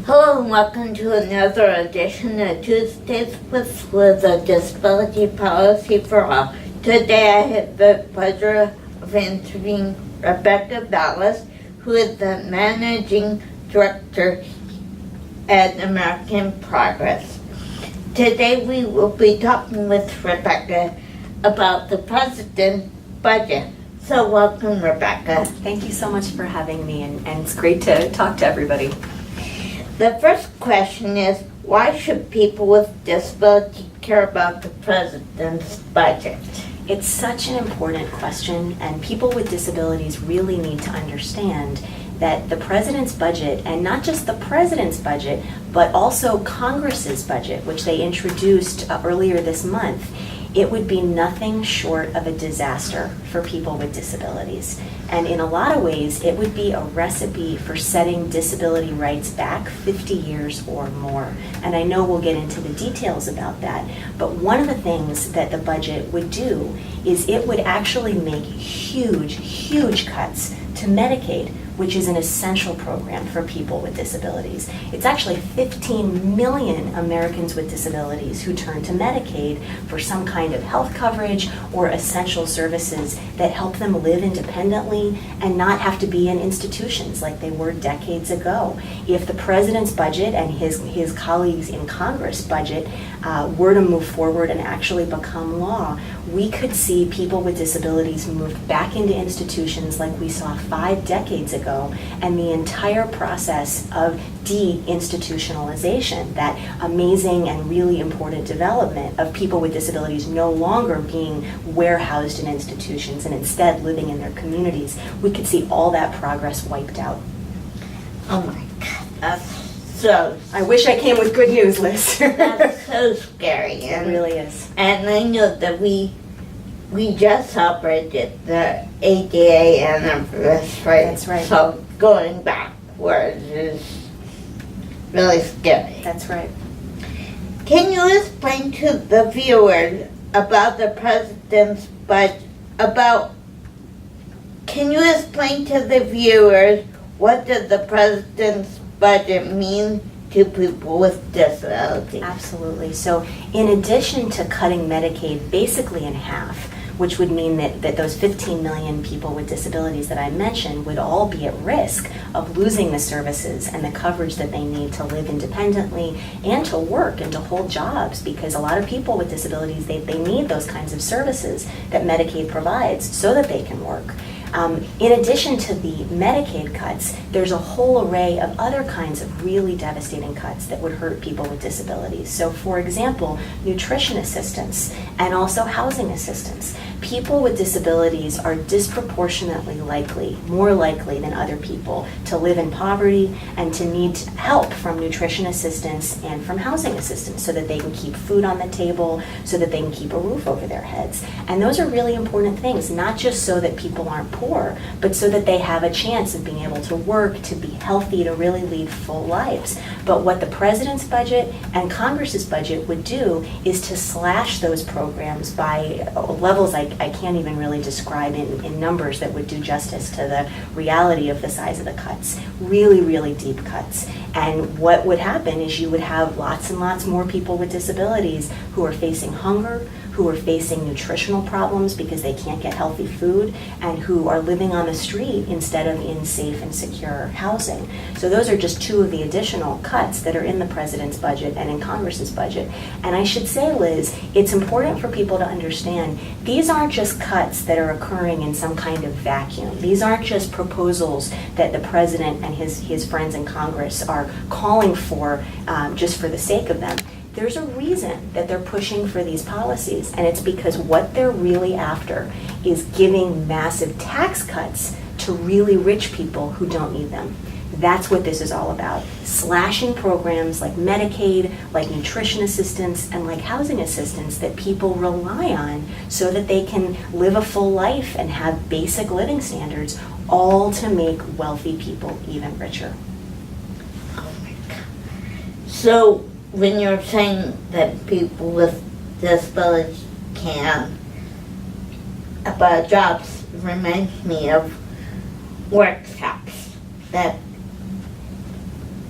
Hello and welcome to another edition of Tuesdays with a Disability Policy for All. Today I have the pleasure of interviewing Rebecca Vallas, who is the Managing Director at American Progress. Today we will be talking with Rebecca about the President's budget. So welcome, Rebecca. Thank you so much for having me, and it's great to talk to everybody. The first question is, why should people with disabilities care about the President's budget? It's such an important question, and people with disabilities really need to understand that the President's budget, and not just the President's budget, but also Congress's budget, which they introduced earlier this month, it would be nothing short of a disaster for people with disabilities. And in a lot of ways, it would be a recipe for setting disability rights back 50 years or more. And I know we'll get into the details about that, but one of the things that the budget would do is it would actually make huge, huge cuts to Medicaid, which is an essential program for people with disabilities. It's actually 15 million Americans with disabilities who turn to Medicaid for some kind of health coverage or essential services that help them live independently and not have to be in institutions like they were decades ago. If the President's budget and his colleagues in Congress budget were to move forward and actually become law, we could see people with disabilities moved back into institutions like we saw 5 decades ago, and the entire process of de-institutionalization, that amazing and really important development of people with disabilities no longer being warehoused in institutions and instead living in their communities, we could see all that progress wiped out. Oh my God, that's so... I wish I came with good news, Liz. That's so scary. It really is. And I know that we just celebrated the ADA anniversary. That's right. So going backwards is really scary. That's right. Can you explain to the viewers about the President's budget? Can you explain to the viewers what does the President's budget mean to people with disabilities? Absolutely. So in addition to cutting Medicaid basically in half, which would mean that those 15 million people with disabilities that I mentioned would all be at risk of losing the services and the coverage that they need to live independently and to work and to hold jobs, because a lot of people with disabilities, they need those kinds of services that Medicaid provides so that they can work. In addition to the Medicaid cuts, there's a whole array of other kinds of really devastating cuts that would hurt people with disabilities. So for example, nutrition assistance and also housing assistance. People with disabilities are disproportionately likely, more likely than other people, to live in poverty and to need help from nutrition assistance and from housing assistance so that they can keep food on the table, so that they can keep a roof over their heads. And those are really important things, not just so that people aren't poor, but so that they have a chance of being able to work, to be healthy, to really lead full lives. But what the President's budget and Congress's budget would do is to slash those programs by levels I can't even really describe in numbers that would do justice to the reality of the size of the cuts. Really, really deep cuts. And what would happen is you would have lots and lots more people with disabilities who are facing hunger, who are facing nutritional problems because they can't get healthy food, and who are living on the street instead of in safe and secure housing. So those are just two of the additional cuts that are in the President's budget and in Congress's budget. And I should say, Liz, it's important for people to understand these aren't just cuts that are occurring in some kind of vacuum. These aren't just proposals that the President and his friends in Congress are calling for just for the sake of them. There's a reason that they're pushing for these policies, and it's because what they're really after is giving massive tax cuts to really rich people who don't need them. That's what this is all about. Slashing programs like Medicaid, like nutrition assistance, and like housing assistance that people rely on so that they can live a full life and have basic living standards, all to make wealthy people even richer. Oh my God. So when you're saying that people with disabilities can about jobs, reminds me of workshops that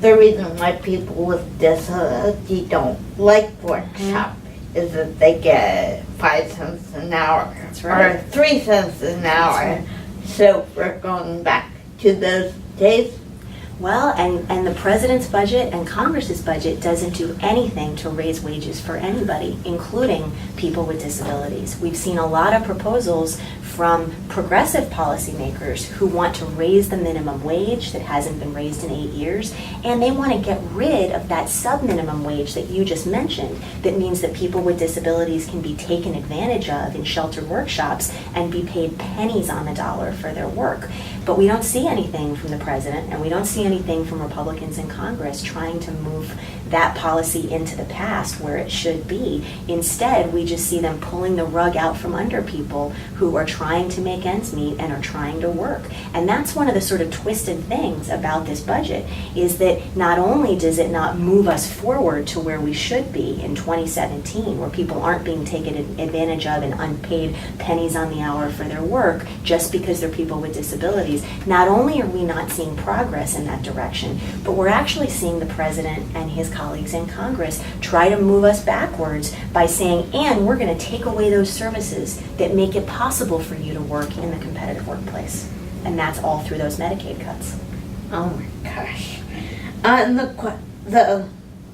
the reason why people with disability don't like workshop is that they get 5 cents an hour. That's right. Or 3 cents an hour. right. So we're going back to those days. Well, and the president's budget and Congress's budget doesn't do anything to raise wages for anybody, including people with disabilities. We've seen a lot of proposals from progressive policymakers who want to raise the minimum wage that hasn't been raised in 8 years, and they want to get rid of that sub-minimum wage that you just mentioned, that means that people with disabilities can be taken advantage of in sheltered workshops and be paid pennies on the dollar for their work. But we don't see anything from the president, and we don't see anything from Republicans in Congress trying to move that policy into the past where it should be. Instead, we just see them pulling the rug out from under people who are trying to make ends meet and are trying to work. And that's one of the sort of twisted things about this budget, is that not only does it not move us forward to where we should be in 2017, where people aren't being taken advantage of and unpaid pennies on the hour for their work just because they're people with disabilities, not only are we not seeing progress in that direction, but we're actually seeing the president and his colleagues in Congress try to move us backwards by saying, and we're going to take away those services that make it possible for you to work in the competitive workplace. And that's all through those Medicaid cuts. Oh my gosh. The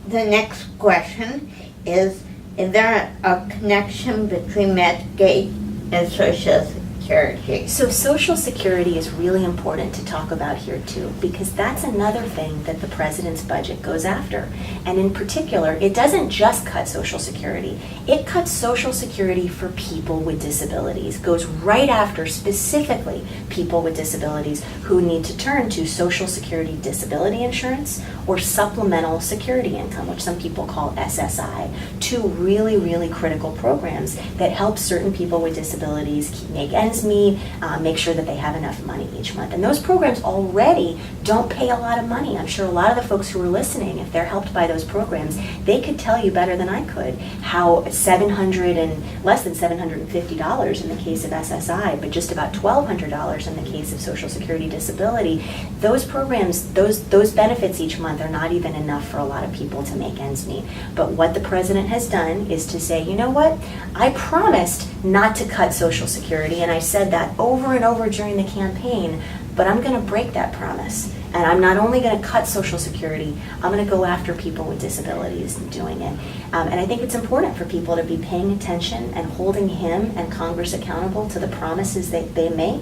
next question is there a connection between Medicaid and Social Security? So Social Security is really important to talk about here too, because that's another thing that the president's budget goes after. And in particular, it doesn't just cut Social Security. It cuts Social Security for people with disabilities, goes right after specifically people with disabilities who need to turn to Social Security disability insurance or supplemental security income, which some people call SSI, two really, really critical programs that help certain people with disabilities make ends meet, make sure that they have enough money each month. And those programs already don't pay a lot of money. I'm sure a lot of the folks who are listening, if they're helped by those programs, they could tell you better than I could how less than $750 in the case of SSI, but just about $1,200 in the case of Social Security disability. Those programs, those benefits each month are not even enough for a lot of people to make ends meet. But what the president has done is to say, you know what, I promised not to cut Social Security, and I said that over and over during the campaign, but I'm going to break that promise. And I'm not only going to cut Social Security, I'm going to go after people with disabilities and doing it. And I think it's important for people to be paying attention and holding him and Congress accountable to the promises that they make.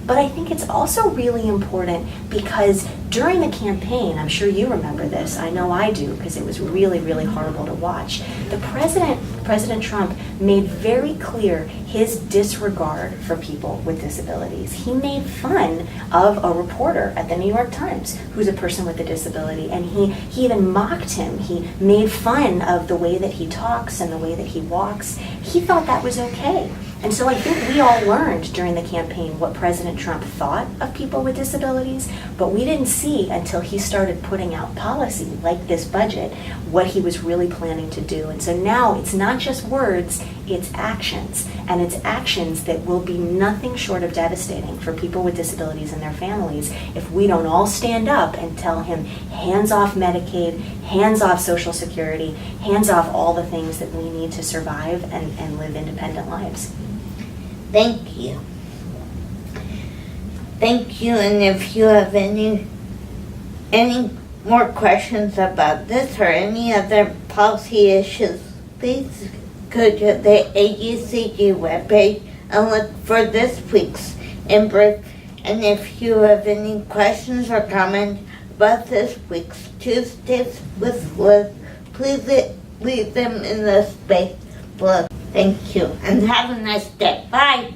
But I think it's also really important because during the campaign, I'm sure you remember this, I know I do, because it was really, really horrible to watch. President Trump made very clear his disregard for people with disabilities. He made fun of a reporter at the New York Times who's a person with a disability, and he even mocked him. He made fun of the way that he talks and the way that he walks. He thought that was okay. And so I think we all learned during the campaign what President Trump thought of people with disabilities, but we didn't see until he started putting out policy like this budget what he was really planning to do. And so now it's not just words, it's actions. And it's actions that will be nothing short of devastating for people with disabilities and their families if we don't all stand up and tell him, hands off Medicaid, hands off Social Security, hands off all the things that we need to survive and live independent lives. Thank you. Thank you, and if you have any more questions about this or any other policy issues, please go to the AUCG webpage and look for this week's in brief. And if you have any questions or comments about this week's Tuesdays with Liz, please leave them in the space below. Thank you, and have a nice day. Bye.